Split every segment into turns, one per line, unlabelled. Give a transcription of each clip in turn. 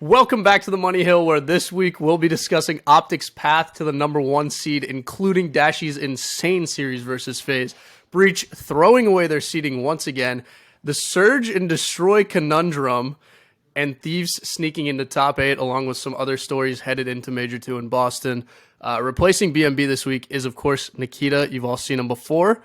Welcome back to the Money Hill, where this week we'll be discussing Optic's path to the #1 seed, including Dashy's insane series versus FaZe, Breach throwing away their seeding once again, the Surge and Destroy conundrum, and Thieves sneaking into top 8, along with some other stories headed into Major 2 in Boston. Replacing BMB this week is, of course, Nikita. You've all seen him before.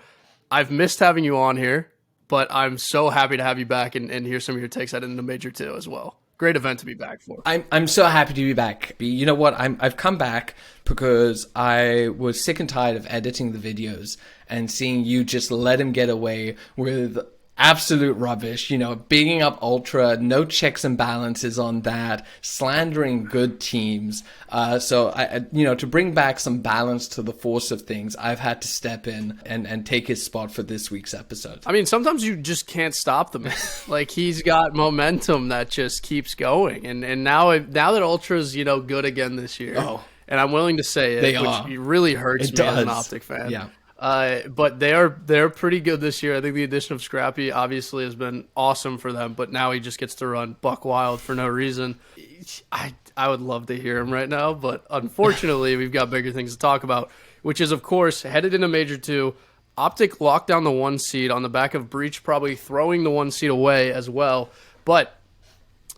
I've missed having you on here, but I'm so happy to have you back and hear some of your takes headed into Major 2 as well. Great event to be back for.
I'm so happy to be back. You know what? I've come back because I was sick and tired of editing the videos and seeing you just let him get away with absolute rubbish, bigging up Outtro, no checks and balances on that, slandering good teams. So to bring back some balance to the force of things, I've had to step in and take his spot for this week's episode.
I mean, sometimes you just can't stop the man. Like, he's got momentum that just keeps going. And now that Outro's, good again this year.
Oh.
And I'm willing to say it, which really hurts me as an Optic fan.
Yeah.
But they're pretty good this year. I think the addition of Scrappy obviously has been awesome for them, but now he just gets to run buck wild for no reason. I would love to hear him right now, but unfortunately we've got bigger things to talk about, which is, of course, headed into Major 2. Optic locked down the 1 seed on the back of Breach probably throwing the 1 seed away as well. But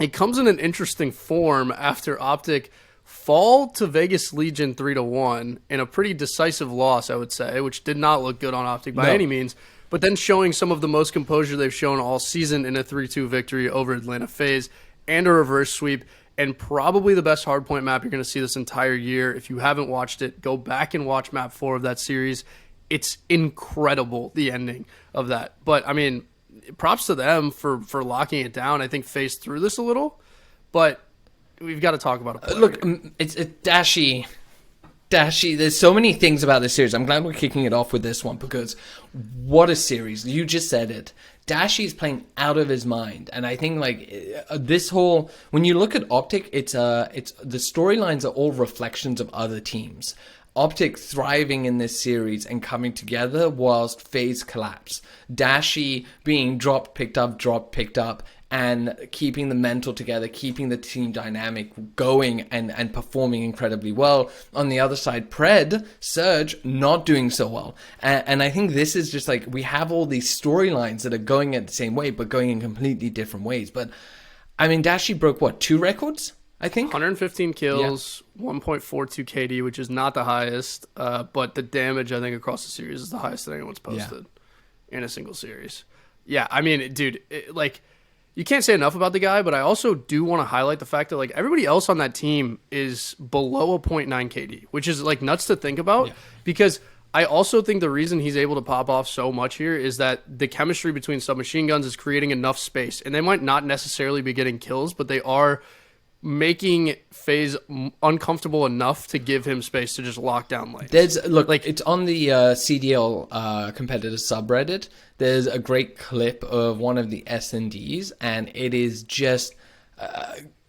it comes in an interesting form after Optic fall to Vegas Legion 3-1 in a pretty decisive loss, I would say, which did not look good on Optic by any means, but then showing some of the most composure they've shown all season in a 3-2 victory over Atlanta Faze and a reverse sweep, and probably the best hardpoint map you're going to see this entire year. If you haven't watched it, go back and watch map 4 of that series. It's incredible, the ending of that. But, I mean, props to them for locking it down. I think FaZe through this a little, but we've got to talk about it.
Look, it's Dashy. There's so many things about this series. I'm glad we're kicking it off with this one because what a series. You just said it. Dashy's playing out of his mind. And I think this whole, when you look at Optic, it's the storylines are all reflections of other teams. Optic thriving in this series and coming together whilst FaZe collapse. Dashy being dropped, picked up, and keeping the mental together, keeping the team dynamic going and performing incredibly well. On the other side, Surge, not doing so well. And I think this is just we have all these storylines that are going at the same way, but going in completely different ways. But, I mean, Dashy broke, 2 records? I think
115 kills, 1.42 KD, which is not the highest, but the damage I think across the series is the highest that anyone's posted in a single series. Yeah, I mean, dude, you can't say enough about the guy, but I also do want to highlight the fact that everybody else on that team is below a 0.9 KD, which is nuts to think about because I also think the reason he's able to pop off so much here is that the chemistry between submachine guns is creating enough space, and they might not necessarily be getting kills, but they are making FaZe uncomfortable enough to give him space to just lock down lanes.
It's on the CDL competitor subreddit. There's a great clip of one of the S&Ds, and it is just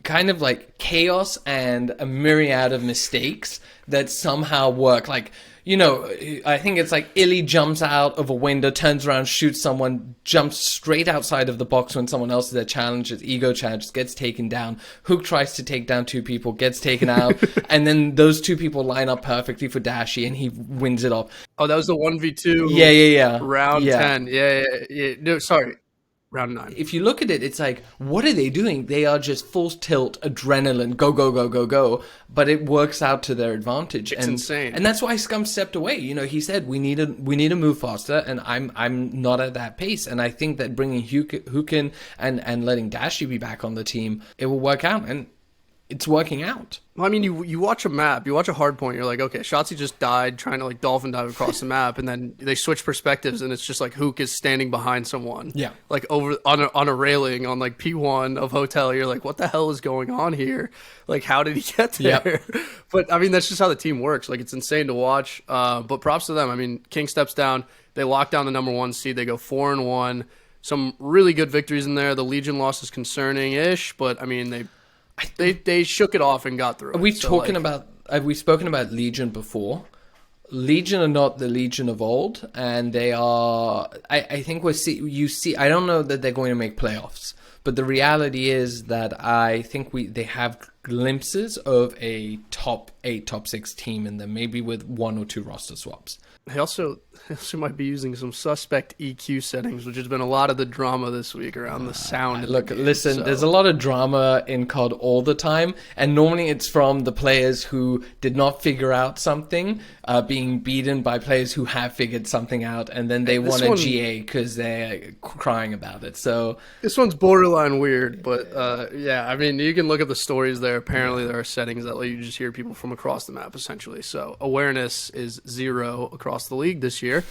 kind of chaos and a myriad of mistakes that somehow work. I think it's Illy jumps out of a window, turns around, shoots someone, jumps straight outside of the box when someone else is there, challenges, ego challenges, gets taken down. Hook tries to take down 2 people, gets taken out, and then those 2 people line up perfectly for Dashy, and he wins it off.
Oh, that was the 1v2.
Yeah.
Round 10. Yeah. No, sorry. Round 9.
If you look at it, it's what are they doing? They are just full tilt, adrenaline, go. But it works out to their advantage.
It's insane.
And that's why Scum stepped away. He said we need to move faster, and I'm not at that pace. And I think that bringing Hook in and letting Dashy be back on the team, it will work out. And it's working out.
Well, I mean, you watch a map, you watch a hard point, you're like, okay, Shotzzy just died trying to dolphin dive across the map, and then they switch perspectives, and it's just Hook is standing behind someone.
Yeah.
Over on a railing on P1 of Hotel. You're like, what the hell is going on here? How did he get there? Yep. But I mean, that's just how the team works. It's insane to watch. But props to them. I mean, King steps down, they lock down the #1 seed, they go 4-1. Some really good victories in there. The Legion loss is concerning-ish, but I mean, they shook it off and got through it.
Have we spoken about Legion before? Legion are not the Legion of old, and they are. I think I don't know that they're going to make playoffs, But the reality is that I think they have glimpses of a top 8, top 6 team in them, maybe with 1 or 2 roster swaps.
They also might be using some suspect EQ settings, which has been a lot of the drama this week around the sound.
Listen, there's a lot of drama in COD all the time, and normally it's from the players who did not figure out something, being beaten by players who have figured something out, and then they want a GA because they're crying about it. So
this one's borderline weird, but yeah, I mean, you can look at the stories there. Apparently, there are settings that let you just hear people from across the map, essentially. So awareness is 0 across the league this year.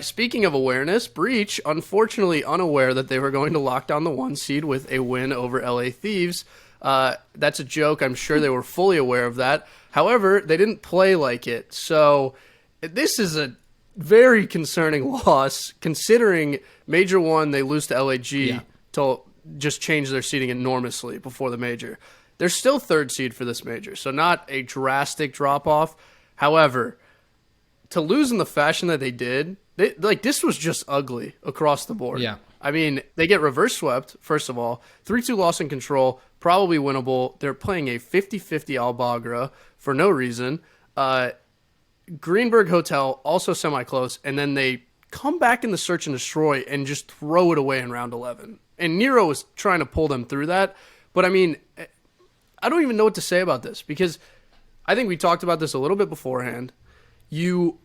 Speaking of awareness, Breach, unfortunately unaware that they were going to lock down the 1 seed with a win over LA Thieves. That's a joke. I'm sure they were fully aware of that. However, they didn't play like it. So this is a very concerning loss, considering Major 1, they lose to LAG to just change their seeding enormously before the Major. They're still 3rd seed for this Major, so not a drastic drop-off. However, to lose in the fashion that they did, this was just ugly across the board.
Yeah.
I mean, they get reverse swept, first of all. 3-2 loss in control, probably winnable. They're playing a 50-50 Albagra for no reason. Greenberg Hotel, also semi-close, and then they come back in the search and destroy and just throw it away in round 11. And Nero was trying to pull them through that. But, I mean, I don't even know what to say about this, because I think we talked about this a little bit beforehand. You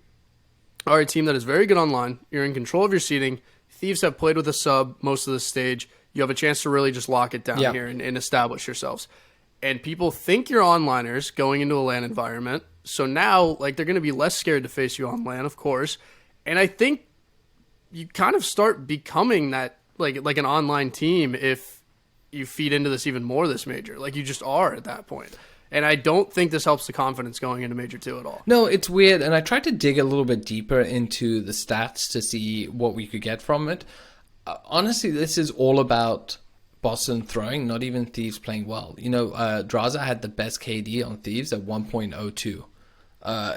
are a team that is very good online. You're in control of your seeding. Thieves have played with a sub most of the stage. You have a chance to really just lock it down here and establish yourselves. And people think you're onliners going into a LAN environment. So now, they're going to be less scared to face you on LAN, of course. And I think you kind of start becoming that, like an online team if you feed into this even more this Major. You just are at that point. And I don't think this helps the confidence going into Major 2 at all.
No, it's weird. And I tried to dig a little bit deeper into the stats to see what we could get from it. Honestly, this is all about Boston throwing, not even Thieves playing well. Draza had the best KD on Thieves at 1.02.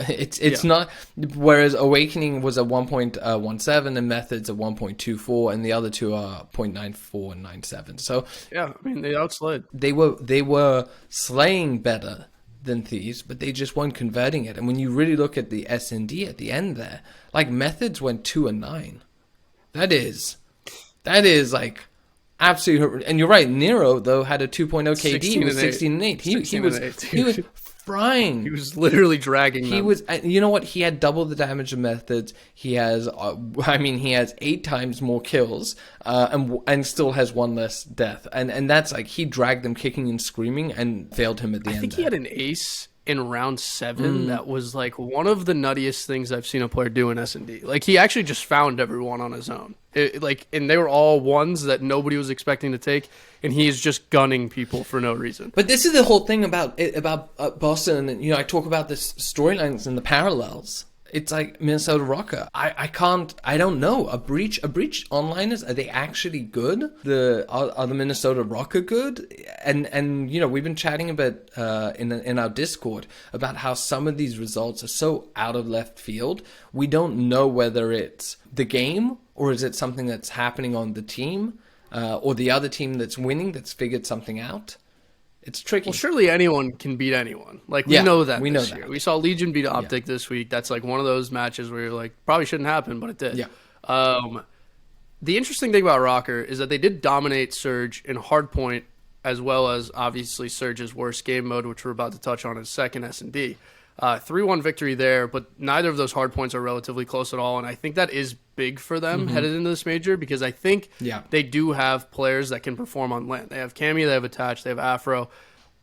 It's not, whereas Owakening was at 1.17 and Methodz at 1.24, and the other two are 0.94 and 97. So
yeah, I mean, they outslid.
They were slaying better than Thieves, but they just weren't converting it. And when you really look at the S&D at the end there, Methodz went 2 and 9. That is absolutely. And you're right, Nero though had a 2.0 KD. He was 16 and 8. He was frying.
He was literally dragging them.
He was, you know what? He had double the damage of Methodz. He has, he has 8 times more kills, and still has 1 less death. And that's he dragged them kicking and screaming and failed him at the end.
I think he had an ace in round 7 that was one of the nuttiest things I've seen a player do in S&D. He actually just found everyone on his own. And they were all ones that nobody was expecting to take, and he is just gunning people for no reason.
But this is the whole thing about Boston. And, I talk about the storylines and the parallels. It's like Minnesota Rokkr. I don't know. A breach onliners, are they actually good? Are the Minnesota Rokkr good? And we've been chatting a bit in our Discord about how some of these results are so out of left field. We don't know whether it's the game or is it something that's happening on the team or the other team that's winning that's figured something out. It's tricky.
Well, surely anyone can beat anyone. We know that this year. We saw Legion beat Optic this week. That's one of those matches where you're probably shouldn't happen, but it did.
Yeah.
The interesting thing about Rokkr is that they did dominate Surge in Hardpoint, as well as obviously Surge's worst game mode, which we're about to touch on in second S&D. 3-1 victory there, but neither of those hard points are relatively close at all, and I think that is big for them headed into this Major, because I think they do have players that can perform on LAN. They have Cammy, they have Attach, they have Afro,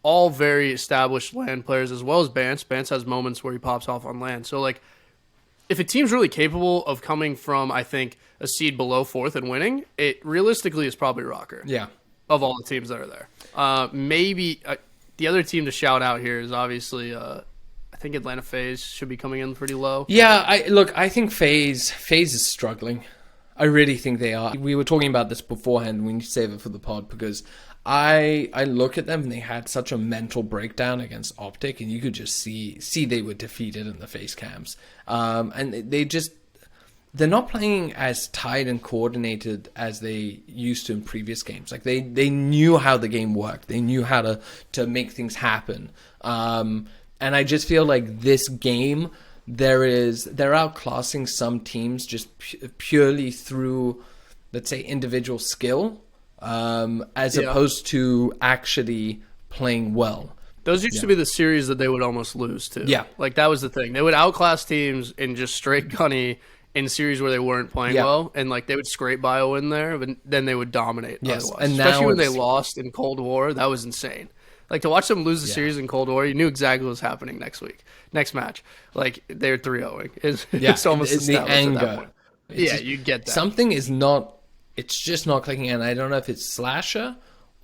all very established LAN players, as well as Bance. Bance has moments where he pops off on LAN. So, if a team's really capable of coming from, I think, a seed below 4th and winning, it realistically is probably Rokkr.
Yeah.
Of all the teams that are there. Maybe the other team to shout out here is obviously... I think Atlanta Faze should be coming in pretty low.
Yeah, I think Faze is struggling. I really think they are. We were talking about this beforehand. We need to save it for the pod because I look at them and they had such a mental breakdown against Optic, and you could just see they were defeated in the face cams. And they're not playing as tight and coordinated as they used to in previous games. Like they knew how the game worked. They knew how to make things happen. And I just feel like this game, they're outclassing some teams just purely through, let's say, individual skill, as opposed to actually playing well.
Those used to be the series that they would almost lose to.
Yeah.
Like, that was the thing. They would outclass teams in just straight gunny in series where they weren't playing well, and, like, they would scrape by a win there, but then they would dominate otherwise.
And
especially
now
when they lost in Cold War, that was insane. Like, to watch them lose the series in Cold War, you knew exactly what was happening next match. Like, they're 3-0ing. It's almost
it's the anger.
at that point. You get that.
Something is not, it's just not clicking, and I don't know if it's Slasher,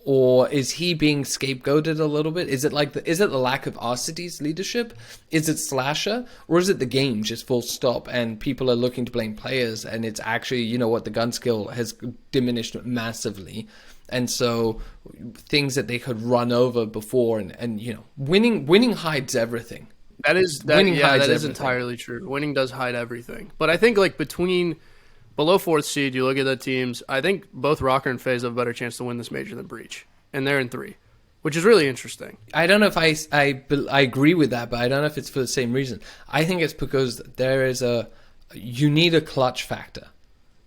or is he being scapegoated a little bit? Is it the lack of Arcity's leadership? Is it Slasher? Or is it the game just full stop and people are looking to blame players and it's actually, you know what, the gun skill has diminished massively. And so things that they could run over before and you know, winning hides everything.
That is entirely true. Winning does hide everything. But I think like between below 4th seed, you look at the teams, I think both Rokkr and Faze have a better chance to win this major than Breach. And they're in 3, which is really interesting.
I don't know if I agree with that, but I don't know if it's for the same reason. I think it's because you need a clutch factor.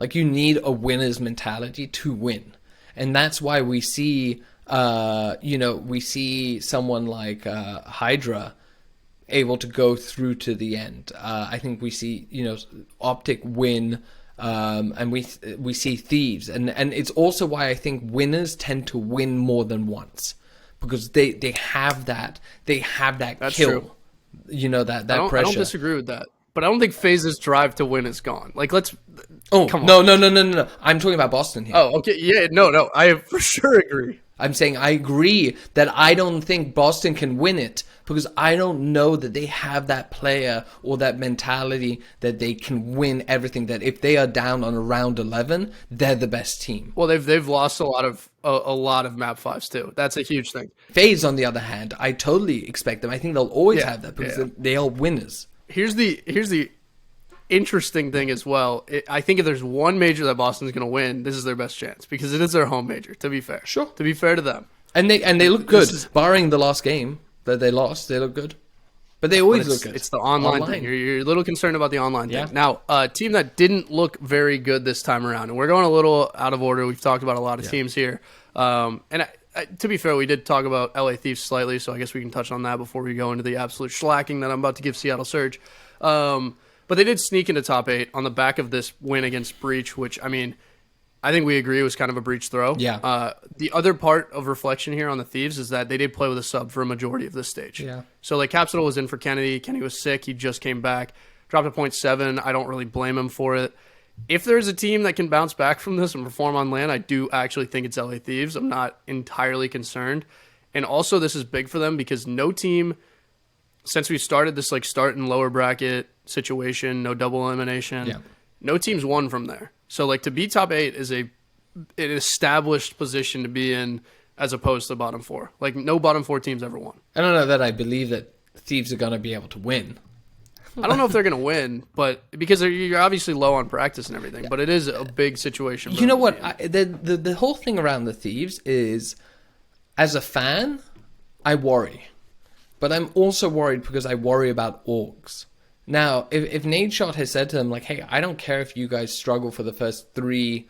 Like, you need a winner's mentality to win. And that's why we see, we see someone like Hydra able to go through to the end. I think we see, Optic win. And we see Thieves, and it's also why I think winners tend to win more than once, because they have that
That's
kill.
True.
That pressure.
I don't disagree with that, but I don't think Faze's drive to win is gone. Like,
come on. No. I'm talking about Boston here.
Oh, okay, yeah, no, I for sure agree.
I'm saying I agree that I don't think Boston can win it, because I don't know that they have that player or that mentality that they can win everything. That if they are down on a round 11, they're the best team.
Well, they've lost a lot of map 5s too. That's a huge thing.
FaZe, on the other hand, I totally expect them. I think they'll always have that because they are winners.
Here's the interesting thing as well. I think if there's one major that Boston's going to win, this is their best chance, because it is their home major, to be fair.
Sure.
To be fair to them.
And they look good. Barring the last game that they lost, they look good. But they always look good.
It's the online thing. You're a little concerned about the online thing.
Yeah.
Now, a team that didn't look very good this time around, and we're going a little out of order. We've talked about a lot of teams here. And to be fair, we did talk about LA Thieves slightly, so I guess we can touch on that before we go into the absolute shellacking that I'm about to give Seattle Surge. But they did sneak into top 8 on the back of this win against Breach, which, I mean, I think we agree was kind of a Breach throw.
Yeah.
The other part of reflection here on the Thieves is that they did play with a sub for a majority of this stage.
Yeah.
So, like, Capsule was in for Kennedy. Kenny was sick. He just came back. Dropped a 0.7. I don't really blame him for it. If there's a team that can bounce back from this and perform on LAN, I do actually think it's LA Thieves. I'm not entirely concerned. And also, this is big for them because no team, since we started this like start in lower bracket situation, no double elimination, no team's won from there. So like to be top 8 is an established position to be in as opposed to bottom 4. Like no bottom 4 teams ever won.
I don't know that I believe that Thieves are going to be able to win.
I don't know if they're going to win, but because you're obviously low on practice and everything, but it is a big situation.
You know what? The whole thing around the Thieves is, as a fan, I worry. But I'm also worried because I worry about orgs. Now, if Nadeshot has said to them, like, hey, I don't care if you guys struggle for the first three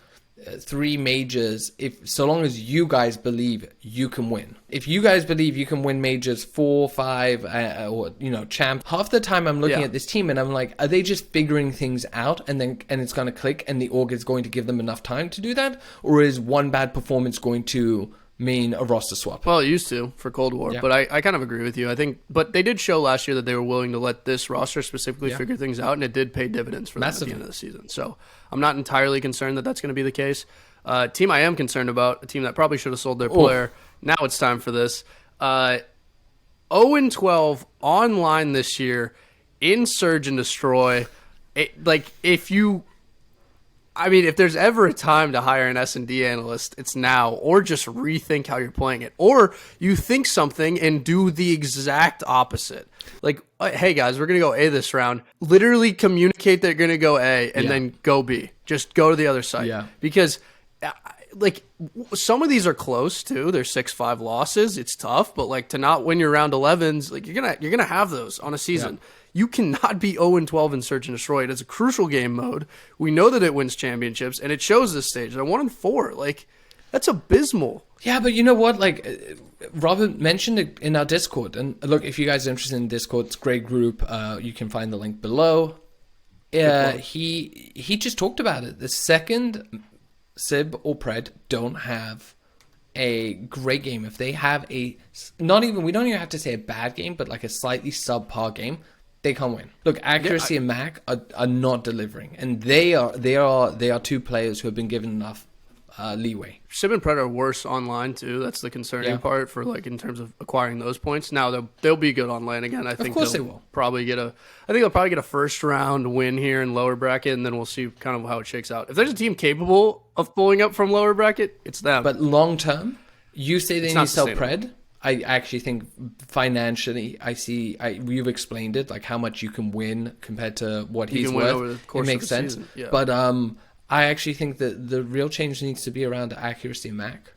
majors, so long as you guys believe you can win. If you guys believe you can win majors 4, 5, or champ, half the time I'm looking at this team and I'm like, are they just figuring things out and it's going to click and the org is going to give them enough time to do that, or is one bad performance going to mean a roster swap?
Well, it used to for Cold War, but I kind of agree with you. I think, but they did show last year that they were willing to let this roster specifically figure things out, and it did pay dividends for them at the end of the season. So I'm not entirely concerned that that's going to be the case. Team I am concerned about, a team that probably should have sold their player. Now it's time for this. 0-12 online this year in Surge and Destroy. I mean, if there's ever a time to hire an S&D analyst, it's now, or just rethink how you're playing it. Or you think something and do the exact opposite. Like, hey guys, we're going to go A this round. Literally communicate they're going to go A and then go B. Just go to the other side.
Yeah.
Because, like, some of these are close too. They're 6-5 losses. It's tough, but like to not win your round 11s, like you're gonna have those on a season. Yeah. You cannot be 0-12 in Search and Destroy. It's a crucial game mode. We know that it wins championships, and it shows this stage. They're 1-4. Like, that's abysmal.
Yeah, but you know what? Like, Robert mentioned it in our Discord. And look, if you guys are interested in Discord, it's a great group. You can find the link below. He just talked about it. The second Sib or Pred don't have a great game, if they have we don't even have to say a bad game, but like a slightly subpar game, they can't win. Look, Accuracy and Mac are not delivering, and they are two players who have been given enough leeway.
Sib and Pred are worse online too. That's the concerning part for like in terms of acquiring those points. Now they'll be good online again. I think
of course they will.
They'll probably get a first round win here in lower bracket, and then we'll see kind of how it shakes out. If there's a team capable of pulling up from lower bracket, it's them.
But long term, you say they need to sell Pred. I actually think financially, you've explained it, like how much you can win compared to what he's worth. It makes sense. Yeah. But I actually think that the real change needs to be around Accuracy and Mac.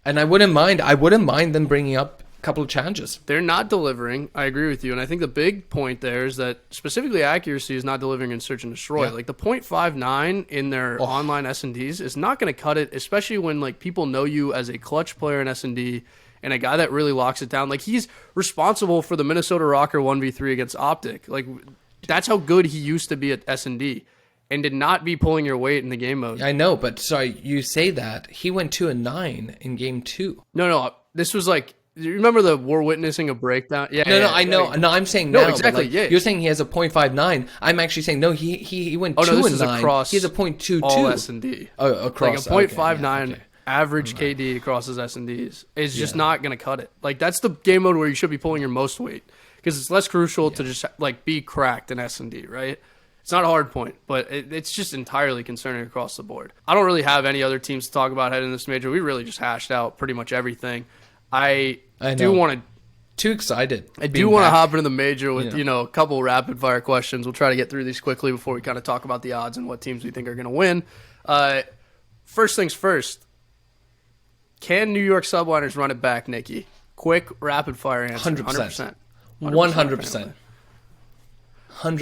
And I wouldn't mind them bringing up a couple of challenges.
They're not delivering. I agree with you. And I think the big point there is that specifically Accuracy is not delivering in Search and Destroy. Yeah. Like the 0.59 in their online S&Ds is not going to cut it, especially when like people know you as a clutch player in S&D and a guy that really locks it down. Like he's responsible for the Minnesota Rokkr 1v3 against Optic. Like that's how good he used to be at S&D. And did not be pulling your weight in the game mode.
I know, but sorry, you say that. He went 2-9 in game 2.
No. This was like, you remember the War Witnessing a breakdown? Yeah.
No, I know. No, I'm saying no.
Exactly.
Like, you're saying he has a 0.59. I'm actually saying no. He went 2-9. He has a 0.22.
All S&D.
Oh, across.
Like a 0.59 average KD across his S&Ds is just not going to cut it. Like that's the game mode where you should be pulling your most weight because it's less crucial to just like be cracked in S&D, right? It's not a hard point, but it's just entirely concerning across the board. I don't really have any other teams to talk about heading this major. We really just hashed out pretty much everything. I do want to...
Too excited.
I do want to hop into the major with, a couple rapid fire questions. We'll try to get through these quickly before we kind of talk about the odds and what teams we think are going to win. First things first. Can New York subliners run it back, Nikki? Quick, rapid fire answer.
100%. 100%. 100%.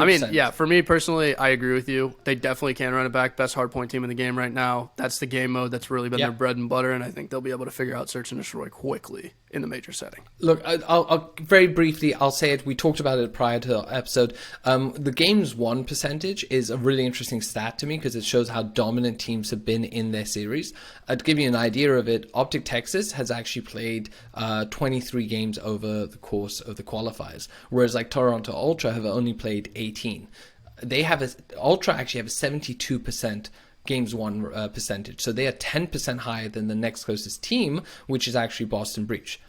I mean, yeah, for me personally, I agree with you. They definitely can run it back. Best hardpoint team in the game right now. That's the game mode that's really been their bread and butter, and I think they'll be able to figure out Search and Destroy quickly in the major setting.
Look, I'll very briefly, I'll say it. We talked about it prior to the episode. The game's won percentage is a really interesting stat to me because it shows how dominant teams have been in their series. To give you an idea of it, Optic Texas has actually played 23 games over the course of the qualifiers, whereas like Toronto Outtro have only played 18. Outtro actually have a 72% games won percentage, so they are 10% higher than the next closest team, which is actually Boston Breach.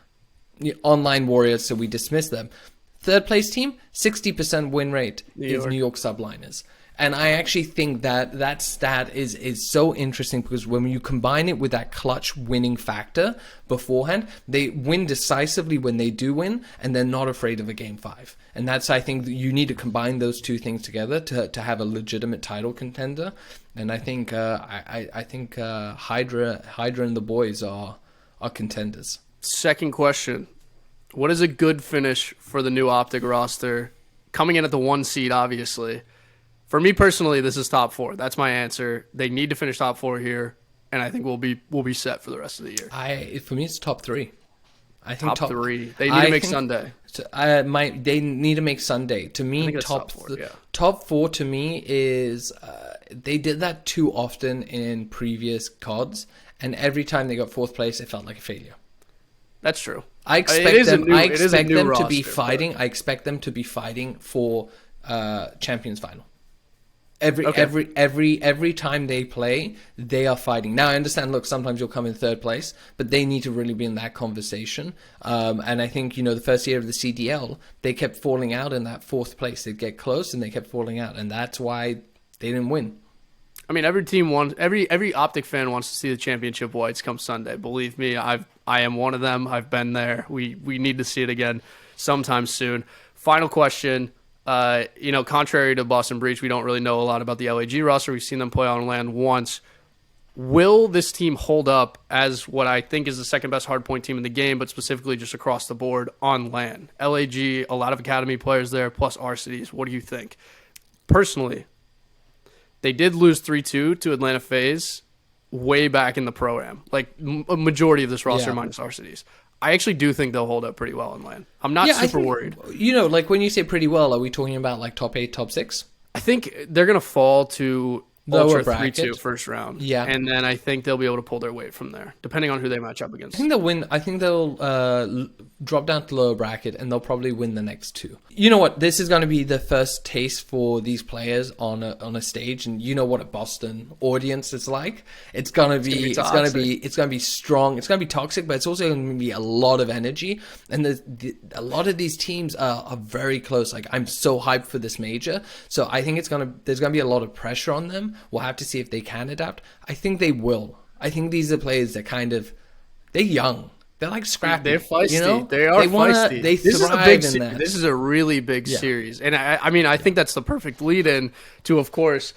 Online Warriors, so we dismiss them. Third place team, 60% win rate is New York Subliners. And I actually think that stat is so interesting because when you combine it with that clutch winning factor beforehand, they win decisively when they do win, and they're not afraid of a game 5. And that's, I think, you need to combine those two things together to have a legitimate title contender. And I think Hydra and the boys are contenders.
Second question: what is a good finish for the new Optic roster? Coming in at the 1 seed, obviously. For me personally, this is top 4. That's my answer. They need to finish top 4 here, and I think we'll be set for the rest of the year.
For me, it's top 3. I think
top 3. They need to make Sunday.
They need to make Sunday. To me, top 4 to me is they did that too often in previous CODs, and every time they got 4th place, it felt like a failure.
That's true.
I expect them to be fighting. I expect them to be fighting for Champions Final. Every time they play, they are fighting. Now I understand. Look, sometimes you'll come in 3rd place, but they need to really be in that conversation. And I think the first year of the CDL, they kept falling out in that 4th place. They'd get close and they kept falling out, and that's why they didn't win.
I mean, every team wants every Optic fan wants to see the championship whites come Sunday. Believe me, I am one of them. I've been there. We need to see it again sometime soon. Final question. Contrary to Boston Breach, we don't really know a lot about the LAG roster. We've seen them play on LAN once. Will this team hold up as what I think is the second best hardpoint team in the game, but specifically just across the board on LAN? LAG, a lot of academy players there, plus RCDs. What do you think? Personally, they did lose 3-2 to Atlanta Faze way back in the Pro-Am. Like, a majority of this roster minus RCDs. I actually do think they'll hold up pretty well in LAN. I'm not super worried.
Like when you say pretty well, are we talking about like top 8, top 6?
I think they're going to fall to
Lower
Ultra
bracket.
3-2 first round.
Yeah.
And then I think they'll be able to pull their weight from there, depending on who they match up against.
I think they'll win. I think they'll drop down to lower bracket, and they'll probably win the next 2. You know what? This is going to be the first taste for these players on a stage, and you know what a Boston audience is like. It's gonna be strong. It's gonna be toxic, but it's also going to be a lot of energy. And a lot of these teams are very close. Like, I'm so hyped for this major, so I think there's gonna be a lot of pressure on them. We'll have to see if they can adapt. I think they will. I think these are players that they're young. They're like scrappy.
They're feisty.
You know?
They are feisty.
They thrive in that.
This is a really big series. And I think that's the perfect lead-in to, of course,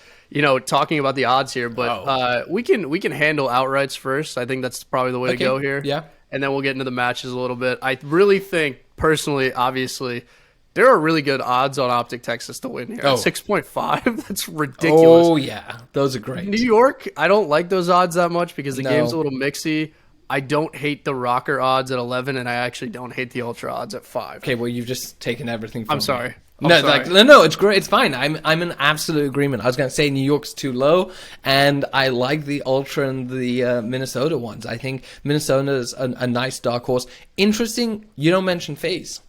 talking about the odds here. But we can handle outrights first. I think that's probably the way to go here.
Yeah.
And then we'll get into the matches a little bit. I really think, personally, obviously, there are really good odds on Optic Texas to win here. 6.5? That's ridiculous.
Oh, yeah. Those are great.
New York, I don't like those odds that much because the game's a little mixy. I don't hate the Rokkr odds at 11, and I actually don't hate the Outtro odds at 5.
Okay, well, you've just taken everything from
I'm sorry.
me. No, it's great. It's fine. I'm in absolute agreement. I was going to say New York's too low, and I like the Ultra and the Minnesota ones. I think Minnesota's a nice dark horse. Interesting, you don't mention Faze.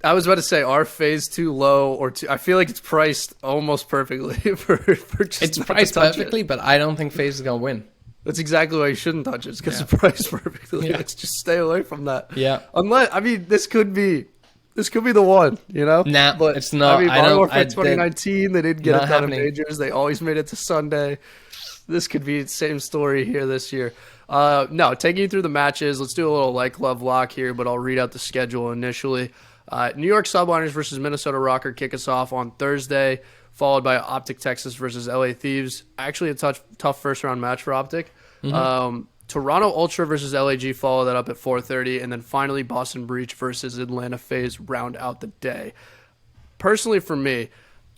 I was about to say, are Faze too low or too? I feel like it's priced almost perfectly for just.
It's priced perfectly, but I don't think Faze is gonna win.
That's exactly why you shouldn't touch it, because it's priced perfectly. Yeah. Let's just stay away from that.
Yeah.
This could be the one,
Nah, but it's not.
I mean, Modern Warfare 2019, they didn't get it done in majors. They always made it to Sunday. This could be the same story here this year. No, taking you through the matches. Let's do a little love lock here, but I'll read out the schedule initially. New York Subliners versus Minnesota Rokkr kick us off on Thursday, followed by Optic Texas versus LA Thieves. Actually, a tough first-round match for Optic. Mm-hmm. Toronto Ultra versus LAG follow that up at 4:30, and then finally Boston Breach versus Atlanta Faze round out the day. Personally, for me,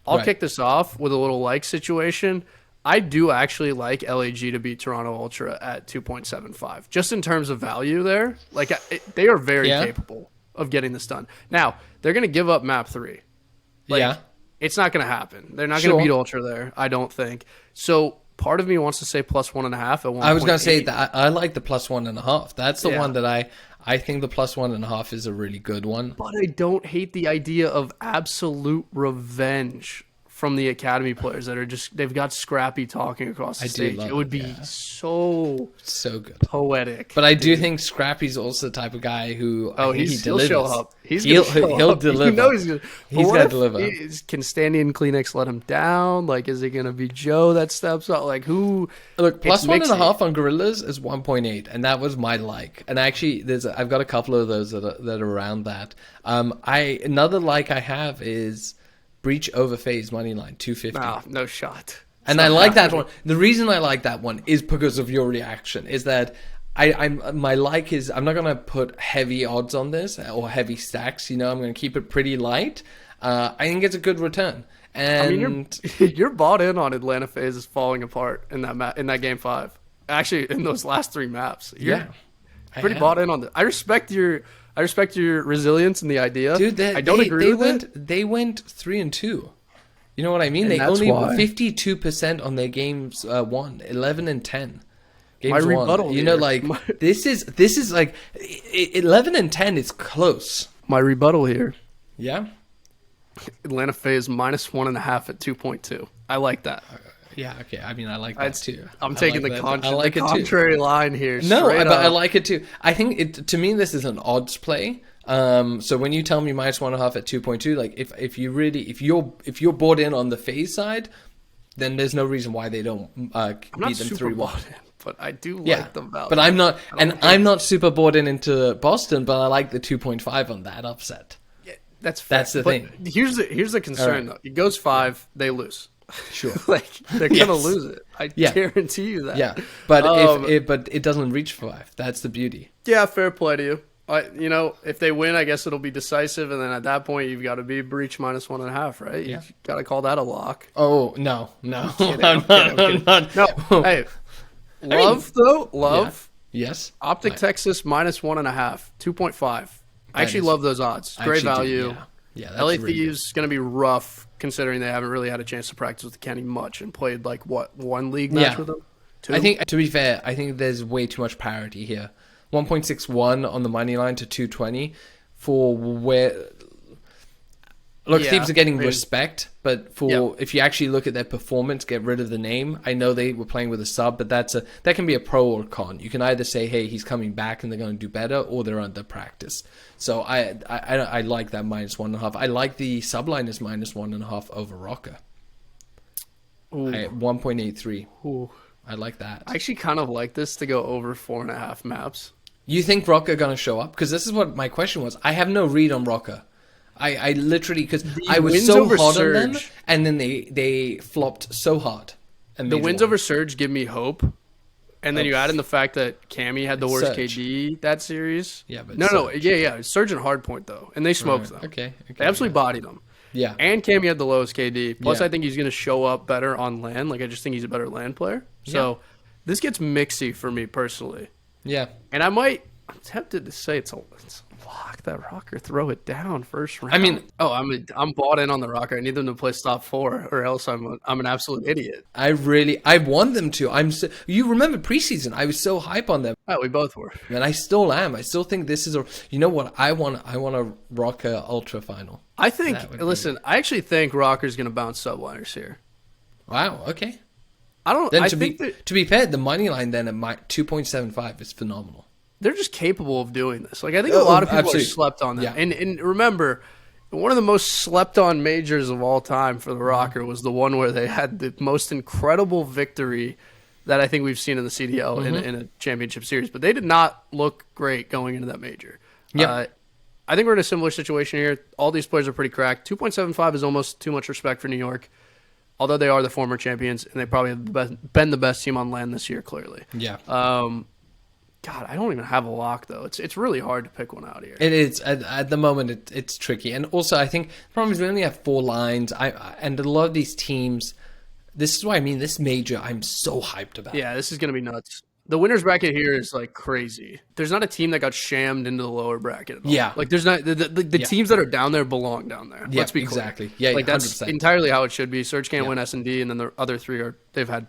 I'll kick this off with a little situation. I do actually like LAG to beat Toronto Ultra at 2.75, just in terms of value there. They are very capable of getting this done. Now, they're going to give up map 3. It's not going to happen. They're not going to beat Ultra there, I don't think. So part of me wants to say plus 1.5 at 1.
I was going to say that I like the plus 1.5. That's the one that I think the plus 1.5 is a really good one.
But I don't hate the idea of absolute revenge from the academy players that are they've got Scrappy talking across the stage. It would be so
good,
poetic.
But I do think Scrappy's also the type of guy who
he'll show up.
He'll deliver.
You know he's gonna
deliver.
Can Standy and Kleenex let him down? Is it gonna be Joe that steps up? Who?
Look, plus 1.5 on Gorillas is 1.8, and that was my like. And actually, I've got a couple of those that are around that. Another like I have is Breach over Faze moneyline 250.
No shot.
And I like that one. The reason I like that one is because of your reaction. Is that my like is I'm not gonna put heavy odds on this or heavy stacks. I'm gonna keep it pretty light. I think it's a good return. And
you're bought in on Atlanta Faze is falling apart in that game 5. Actually, in those last 3 maps. You're pretty bought in on that. I respect your resilience and the idea.
Dude,
I don't agree with it.
They went 3-2. You know what I mean?
And
they only 52% on their games won, 11 and 10. Games
my rebuttal
won.
Here.
This is like 11 and 10 is close.
My rebuttal here.
Yeah.
Atlanta Faze minus 1.5 at 2.2. I like that.
Yeah, okay. I mean, I like that too.
I'm taking the contrary line here.
No, but I like it too. I think to me this is an odds play. So when you tell me minus 1.5 at 2.2, if you're bought in on the Faze side, then there's no reason why they don't
I'm not
beat them
super
3-1.
bought in, but I do
Yeah,
like the value.
but I'm not super bought into Boston, but I like the 2.5 on that upset.
Yeah, that's fair.
That's the
But
thing.
Here's the concern, though. It goes 5, they lose.
Sure.
Like, they're going to
Yes.
lose it. I
Yeah.
guarantee you that.
Yeah, but but it doesn't reach 5. That's the beauty.
Yeah, fair play to you. If they win, I guess it'll be decisive, and then at that point, you've got to be breach -1.5, right?
Yeah.
You've got to call that a lock.
Oh no,
kidding,
I'm
I'm
not.
No, hey, love.
Yes,
Optic Texas -1.5, 2.5. I actually
is-
love those odds.
I
Great
actually do,
value.
Yeah, that's
LA
really good.
Thieves going to be rough, considering they haven't really had a chance to practice with Kenny much and played like one league match
Yeah.
with him. 2?
I think, to be fair, I think there's way too much parity here. 1.61 on the money line to 220 for where. Look,
Yeah,
Thieves are getting
I mean-
respect, but if you actually look at their performance, get rid of the name. I know they were playing with a sub, but that can be a pro or con. You can either say, hey, he's coming back and they're going to do better, or they're under practice. So I like that -1.5. I like the subline is -1.5 over Rokkr. 1.83.
Ooh.
I like that.
I actually kind of like this to go over 4.5 maps.
You think Rokkr are going to show up? Because this is what my question was. I have no read on Rokkr. I literally, because I was
wins
so
over
hot on them,
Surge.
and then they flopped so hard. And
The
made
wins
one.
over Surge give me hope. And then you add in the fact that Cammy had the worst
Surge.
KD that series.
Yeah, but
no,
Surge.
yeah. Surge and Hardpoint, though. And they smoked them.
Okay.
They absolutely bodied them.
Yeah.
And Cammy had the lowest KD. Plus,
Yeah.
I think he's going to show up better on LAN. Like, I just think he's a better LAN player. So, this gets mixy for me personally.
Yeah.
And I'm tempted to say it's a lock that Rokkr, throw it down first round.
I mean-
I'm bought in on the Rokkr. I need them to play stop 4, or else I'm an absolute idiot.
I want them to. You remember preseason? I was so hype on them,
Oh, we both were.
and I still am. I still think this is a. You know what? I want a Rokkr Ultra final.
I think.
That would be-
Listen, I actually think Rocker's going to bounce subliners here.
Wow. Okay.
I don't.
Then
I
to
think
be
that
to be fair, the money line then at 2.75 is phenomenal.
they're just capable of doing this. Like, I think a lot of people
absolutely.
are slept on them.
Yeah.
And remember, one of the most slept on majors of all time for the Rokkr was the one where they had the most incredible victory that I think we've seen in the CDL in a championship series. But they did not look great going into that major.
Yeah.
I think we're in a similar situation here. All these players are pretty cracked. 2.75 is almost too much respect for New York, although they are the former champions, and they probably have been the best team on LAN this year, clearly.
Yeah.
God, I don't even have a lock, though. It's really hard to pick one out here.
It is at the moment. It's tricky, and also I think the problem is we only have 4 lines. And a lot of these teams. This is why I mean this major. I'm so hyped about.
Yeah, this is going to be nuts. The winners bracket here is like crazy. There's not a team that got shammed into the lower bracket at all.
Yeah.
Like there's not the teams that are down there belong down there.
Yeah,
Let's be clear.
exactly. Yeah,
like that's
100%.
entirely how it should be. Surge can't win S&D, and then the other 3 they've had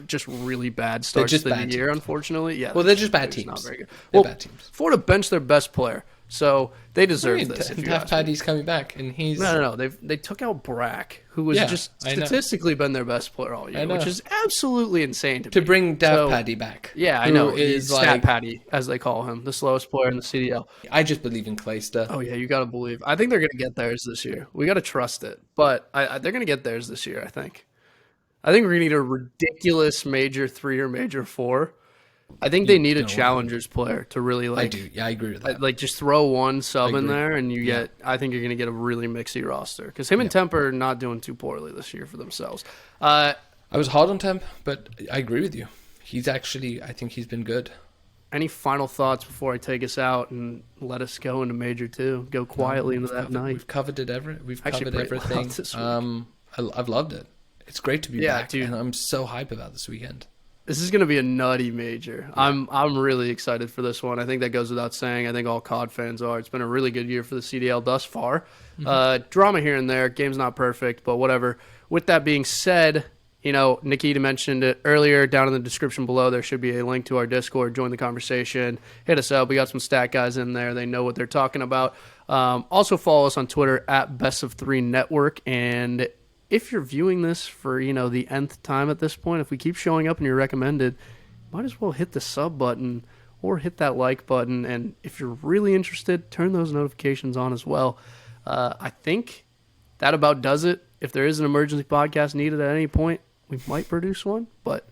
just really bad starts
just
to the
bad
year,
teams.
unfortunately. Yeah.
Well, they're just bad
Not
teams.
very good.
They're
Well,
bad teams.
Florida benched their best player, so they deserve this. If you
Half
ask me.
Paddy's coming back, and he's
No. They took out Brack, who has
Yeah,
just
I know.
statistically been their best player all
I
year,
know.
which is absolutely insane to
to
me.
bring Daft
So-
Paddy back.
Yeah, I
who
know.
Is
He's Stat
like
Patty, as they call him, the slowest player in the CDL.
I just believe in Clayster.
Oh yeah, you got to believe. I think they're going to get theirs this year. We got to trust it, but they're going to get theirs this year. I think we're going to need a ridiculous major 3 or major 4. I think they need a challengers player to really
I
like.
do. Yeah, I agree with that.
Like just throw one sub in
agree.
there, and you get. I think you're going to get a really mixy roster because him and Temp are not doing too poorly this year for themselves.
I was hard on Temp, but I agree with you. He's actually, I think he's been good.
Any final thoughts before I take us out and let us go into Major 2? Go quietly into that night.
We've covered it. We've
Actually
covered
pretty
everything.
well this week.
I've loved it. It's great to be
Yeah,
back,
dude.
and I'm so hype about this weekend.
This is going to be a nutty major. I'm really excited for this one. I think that goes without saying. I think all COD fans are. It's been a really good year for the CDL thus far. Drama here and there. Game's not perfect, but whatever. With that being said, Nikita mentioned it earlier. Down in the description below, there should be a link to our Discord. Join the conversation. Hit us up. We got some stat guys in there. They know what they're talking about. Also follow us on Twitter at Best of 3 Network. And if you're viewing this for, the nth time at this point, if we keep showing up and you're recommended, might as well hit the sub button or hit that like button. And if you're really interested, turn those notifications on as well. I think that about does it. If there is an emergency podcast needed at any point, we might produce one, but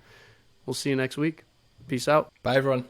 we'll see you next week. Peace out.
Bye, everyone.